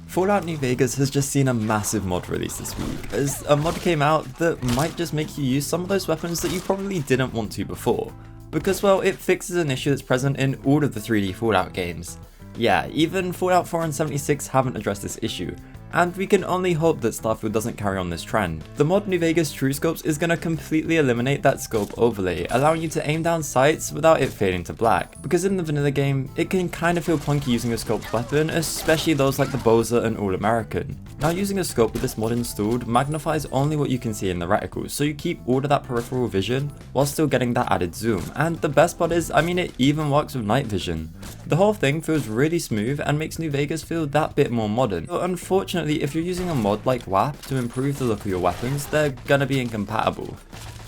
Fallout New Vegas has just seen a massive mod release this week, as a mod came out that might just make you use some of those weapons that you probably didn't want to before, because well, it fixes an issue that's present in all of the 3D Fallout games. Yeah, even Fallout 4 and 76 haven't addressed this issue, and we can only hope that Starfield doesn't carry on this trend. The mod New Vegas True Scopes is going to completely eliminate that scope overlay, allowing you to aim down sights without it fading to black, because in the vanilla game, it can kind of feel clunky using a scoped weapon, especially those like the Boza and All American. Now using a scope with this mod installed magnifies only what you can see in the reticles, so you keep all of that peripheral vision while still getting that added zoom, and the best part is, it even works with night vision. The whole thing feels really smooth and makes New Vegas feel that bit more modern, but unfortunately if you're using a mod like WAP to improve the look of your weapons, they're gonna be incompatible.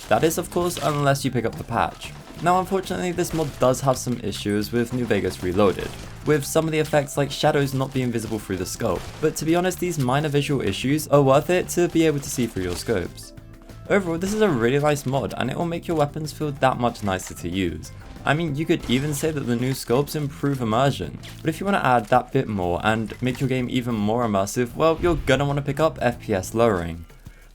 That is of course unless you pick up the patch. Now unfortunately this mod does have some issues with New Vegas Reloaded, with some of the effects like shadows not being visible through the scope, but to be honest these minor visual issues are worth it to be able to see through your scopes. Overall this is a really nice mod and it will make your weapons feel that much nicer to use. You could even say that the new scopes improve immersion, but if you want to add that bit more and make your game even more immersive, well, you're gonna want to pick up FPS lowering.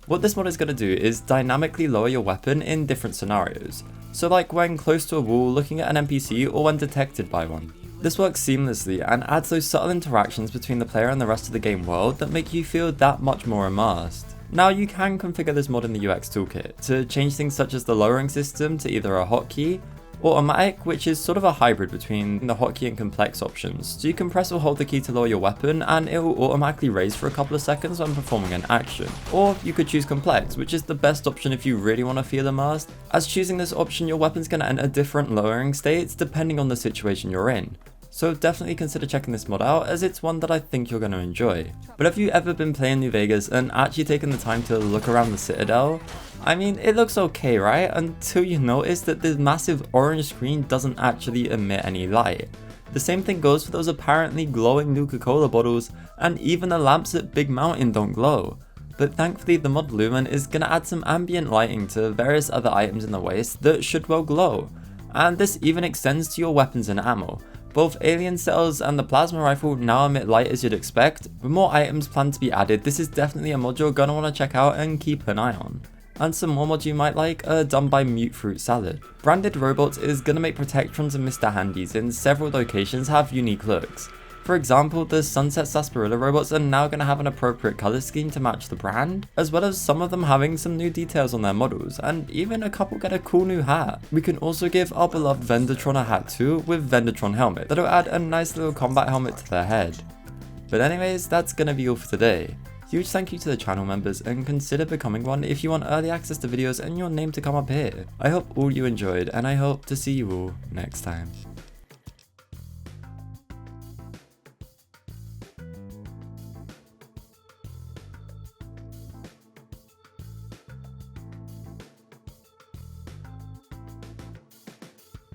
What this mod is going to do is dynamically lower your weapon in different scenarios, so like when close to a wall looking at an NPC or when detected by one. This works seamlessly and adds those subtle interactions between the player and the rest of the game world that make you feel that much more immersed. Now you can configure this mod in the UX toolkit to change things such as the lowering system to either a hotkey, or automatic, which is sort of a hybrid between the hotkey and complex options, so you can press or hold the key to lower your weapon and it will automatically raise for a couple of seconds when performing an action. Or you could choose complex, which is the best option if you really want to feel immersed, as choosing this option your weapon's going to enter different lowering states depending on the situation you're in. So definitely consider checking this mod out as it's one that I think you're going to enjoy. But have you ever been playing New Vegas and actually taken the time to look around the Citadel? It looks okay, right? Until you notice that the massive orange screen doesn't actually emit any light. The same thing goes for those apparently glowing Nuka-Cola bottles, and even the lamps at Big Mountain don't glow. But thankfully the mod Lumen is going to add some ambient lighting to various other items in the waist that should well glow. And this even extends to your weapons and ammo. Both alien cells and the plasma rifle now emit light as you'd expect. With more items planned to be added, this is definitely a mod you're going to want to check out and keep an eye on. And some more mods you might like are done by MutfruitSalad. Branded robots is going to make Protectrons and Mr. Handys in several locations have unique looks. For example, the Sunset Sarsaparilla robots are now going to have an appropriate colour scheme to match the brand, as well as some of them having some new details on their models, and even a couple get a cool new hat. We can also give our beloved Vendortron a hat too, with Vendortron helmet, that'll add a nice little combat helmet to their head. But anyways, that's going to be all for today. Huge thank you to the channel members and consider becoming one if you want early access to videos and your name to come up here. I hope all you enjoyed and I hope to see you all next time.